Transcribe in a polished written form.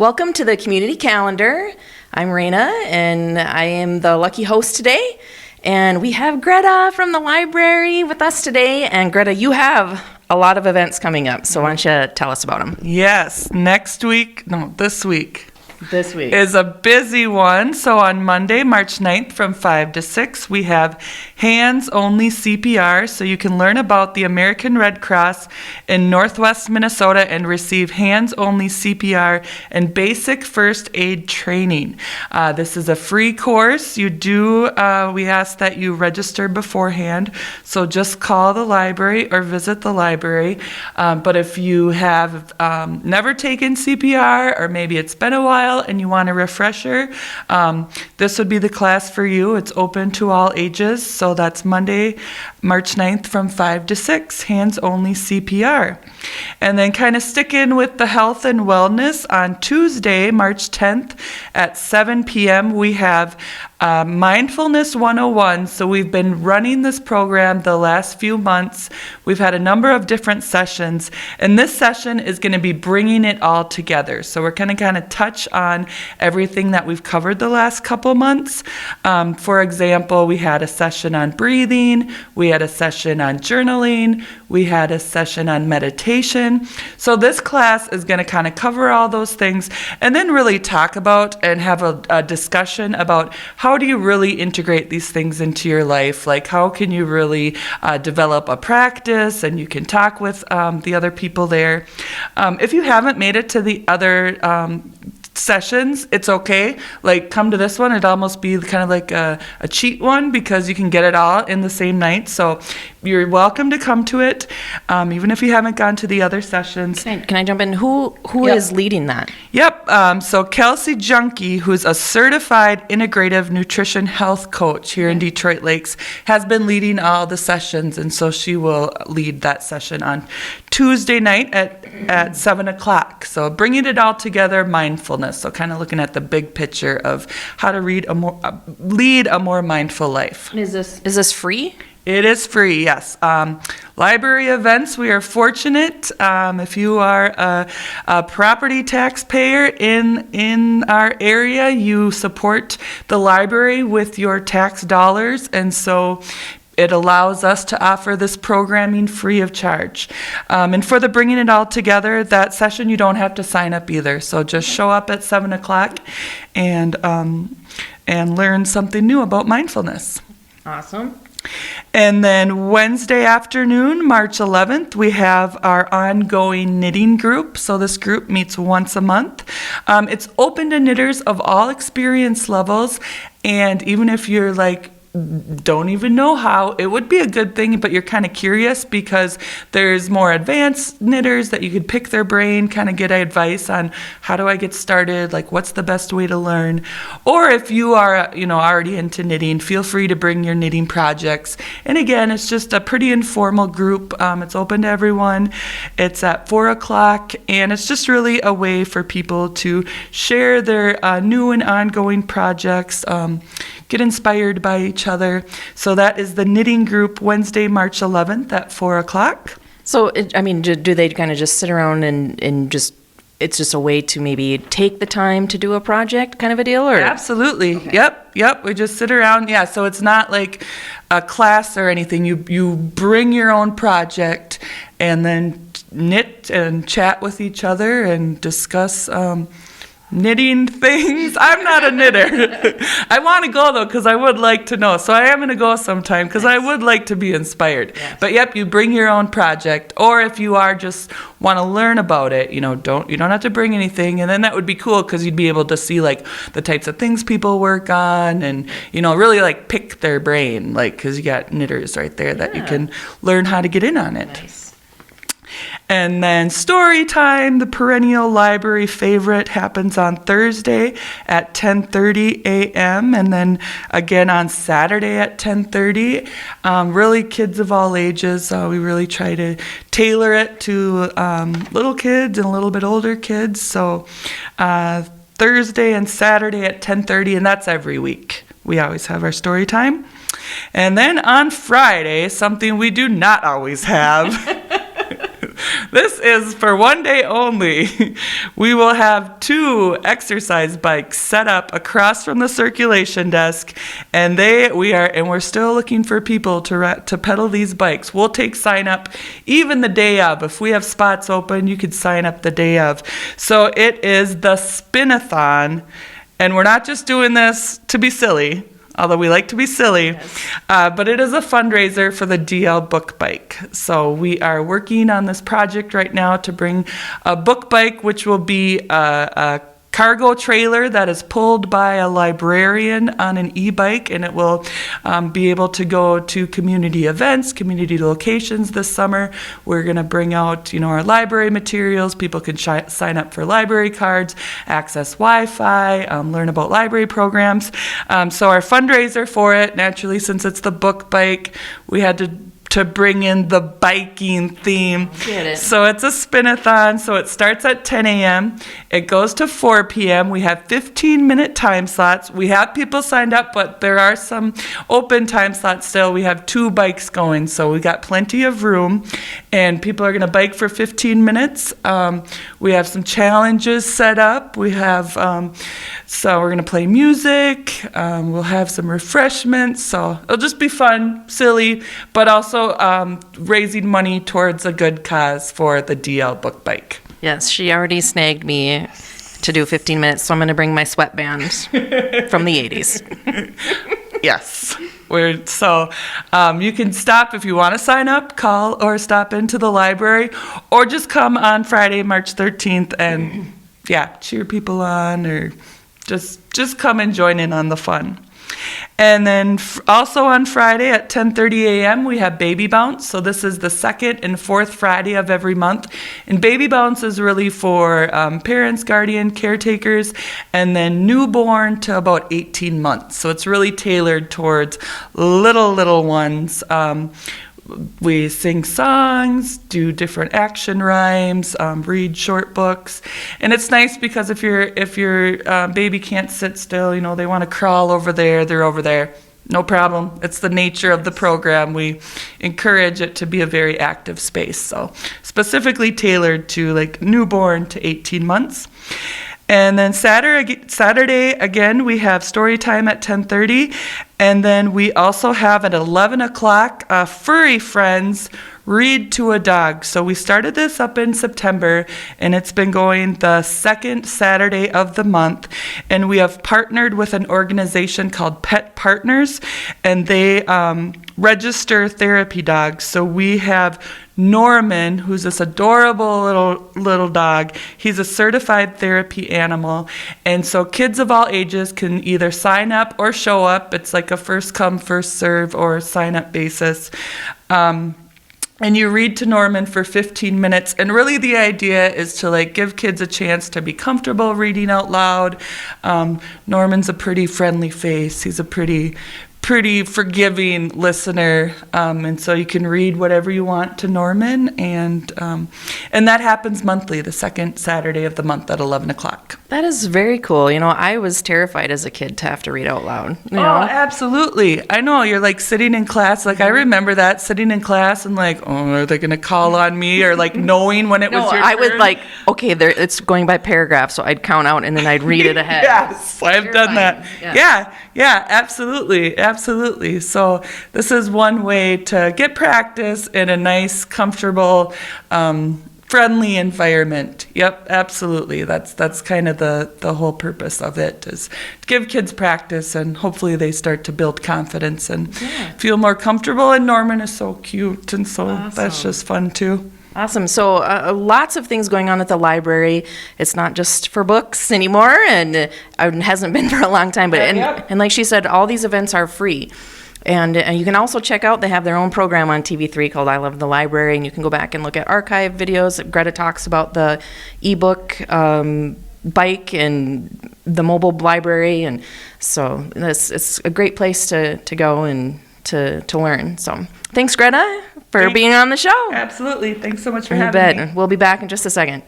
Welcome to the community calendar. I'm Raina, and I am the lucky host today. And we have Greta from the library with us today. And Greta, you have a lot of events coming up, so why don't you tell us about them? Yes, this week. This week is a busy one. So on Monday, March 9th from 5 to 6, we have Only CPR. So you can learn about the American Red Cross in Northwest Minnesota and receive Only CPR and basic first aid training. This is a free course. We ask that you register beforehand. So just call the library or visit the library. But if you have never taken CPR, or maybe it's been a while, and you want a refresher, this would be the class for you. It's open to all ages. So that's Monday, March 9th from 5 to 6, Only CPR. And then kind of stick in with the health and wellness. On Tuesday, March 10th at 7 p.m., we have Mindfulness 101. So we've been running this program the last few months. We've had a number of different sessions, and this session is going to be bringing it all together. So we're going to kind of touch on everything that we've covered the last couple months. For example, we had a session on breathing, we had a session on journaling, we had a session on meditation. So this class is going to kind of cover all those things and then really talk about and have a discussion about how do you really integrate these things into your life? Like, how can you really develop a practice, and you can talk with the other people there. If you haven't made it to the other sessions, it's okay. Like, come to this one. It'd almost be kind of like a cheat one because you can get it all in the same night. So you're welcome to come to it, even if you haven't gone to the other sessions. Can I jump in? Who is leading that? Yep. So Kelsey Junkie, who's a certified integrative nutrition health coach here in Detroit Lakes, has been leading all the sessions, and so she will lead that session on Tuesday night at 7 o'clock. So bringing it all together, mindfulness. So kind of looking at the big picture of how to lead a more mindful life. Is this free? It is free, yes. Library events, we are fortunate. If you are a property taxpayer in our area, you support the library with your tax dollars, and so it allows us to offer this programming free of charge. And for the bringing it all together, that session you don't have to sign up either. So just show up at 7 o'clock and learn something new about mindfulness. Awesome. And then Wednesday afternoon, March 11th, we have our ongoing knitting group. So this group meets once a month. It's open to knitters of all experience levels. And even if you're don't even know how, it would be a good thing, but you're kind of curious because there's more advanced knitters that you could pick their brain, kind of get advice on how do I get started, like what's the best way to learn. Or if you are, already into knitting, feel free to bring your knitting projects. And again, it's just a pretty informal group. It's open to everyone. It's at 4 o'clock, and it's just really a way for people to share their new and ongoing projects, get inspired by each other. So that is the knitting group, Wednesday, March 11th at 4 o'clock. So, do they kind of just sit around and just, it's just a way to maybe take the time to do a project kind of a deal? Or? Absolutely. Okay. Yep. We just sit around. Yeah, so it's not like a class or anything. You bring your own project and then knit and chat with each other and discuss knitting things. I'm not a knitter. I want to go though because I would like to know. So I am going to go sometime because I would like to be inspired. Yes. But yep, you bring your own project, or if you are just want to learn about it, you don't have to bring anything, and then that would be cool because you'd be able to see like the types of things people work on, and really like pick their brain, like because you got knitters right there that you can learn how to get in on it. Nice. And then Storytime, the perennial library favorite, happens on Thursday at 10:30 a.m. and then again on Saturday at 10:30. Really kids of all ages. We really try to tailor it to little kids and a little bit older kids. So Thursday and Saturday at 10:30, and that's every week. We always have our story time. And then on Friday, something we do not always have. This is for one day only. We will have 2 exercise bikes set up across from the circulation desk, and we're still looking for people to pedal these bikes. We'll take sign up even the day of. If we have spots open, you could sign up the day of. So it is the Spinathon, and we're not just doing this to be silly, although we like to be silly, yes. But it is a fundraiser for the DL book bike. So we are working on this project right now to bring a book bike, which will be a cargo trailer that is pulled by a librarian on an e-bike, and it will be able to go to community events, community locations this summer. We're going to bring out, our library materials. People can sign up for library cards, access Wi-Fi, learn about library programs. So our fundraiser for it, naturally, since it's the book bike, we had to bring in the biking theme. Get it. So it's a spinathon. So it starts at 10 a.m. It goes to 4 p.m. We have 15-minute time slots. We have people signed up, but there are some open time slots still. We have 2 bikes going, so we got plenty of room, and people are going to bike for 15 minutes. We have some challenges set up. We have, so we're going to play music. We'll have some refreshments. So it'll just be fun, silly, but also raising money towards a good cause for the DL book bike. Yes, she already snagged me to do 15 minutes, so I'm going to bring my sweatband from the 80s. Yes. You can stop if you want to sign up, call, or stop into the library, or just come on Friday, March 13th, and cheer people on, or just come and join in on the fun. And then also on Friday at 10:30 a.m. we have Baby Bounce. So this is the second and fourth Friday of every month. And Baby Bounce is really for parents, guardian, caretakers, and then newborn to about 18 months. So it's really tailored towards little ones. We sing songs, do different action rhymes, read short books, and it's nice because if your baby can't sit still, they want to crawl over there, they're over there. No problem. It's the nature of the program. We encourage it to be a very active space, so specifically tailored to like newborn to 18 months. And then Saturday again, we have Storytime at 10:30, and then we also have at 11 o'clock Furry Friends Read to a Dog. So we started this up in September, and it's been going the second Saturday of the month, and we have partnered with an organization called Pet Partners, and they register therapy dogs. So we have Norman, who's this adorable little dog. He's a certified therapy animal, and so kids of all ages can either sign up or show up. It's like a first come, first serve or sign up basis. And you read to Norman for 15 minutes, and really the idea is to give kids a chance to be comfortable reading out loud. Norman's a pretty friendly face. He's a pretty forgiving listener, and so you can read whatever you want to Norman, and that happens monthly, the second Saturday of the month at 11 o'clock. That is very cool. I was terrified as a kid to have to read out loud. Oh, absolutely. I know, you're sitting in class, I remember that, sitting in class and are they going to call on me, or knowing when it was your turn? I would okay, it's going by paragraph, so I'd count out and then I'd read it ahead. Yes, I've done that. Yeah, absolutely. So this is one way to get practice in a nice, comfortable, friendly environment. Yep, absolutely. That's kind of the whole purpose of it, is to give kids practice, and hopefully they start to build confidence and feel more comfortable. And Norman is so cute, and so That's just fun too. Awesome. So lots of things going on at the library. It's not just for books anymore, and it hasn't been for a long time. But and like she said, all these events are free. And you can also check out, they have their own program on TV3 called I Love the Library, and you can go back and look at archive videos. Greta talks about the ebook bike and the mobile library, and so it's a great place to go and to learn. So thanks, Greta, for being on the show. Absolutely. Thanks so much for having me. We'll be back in just a second.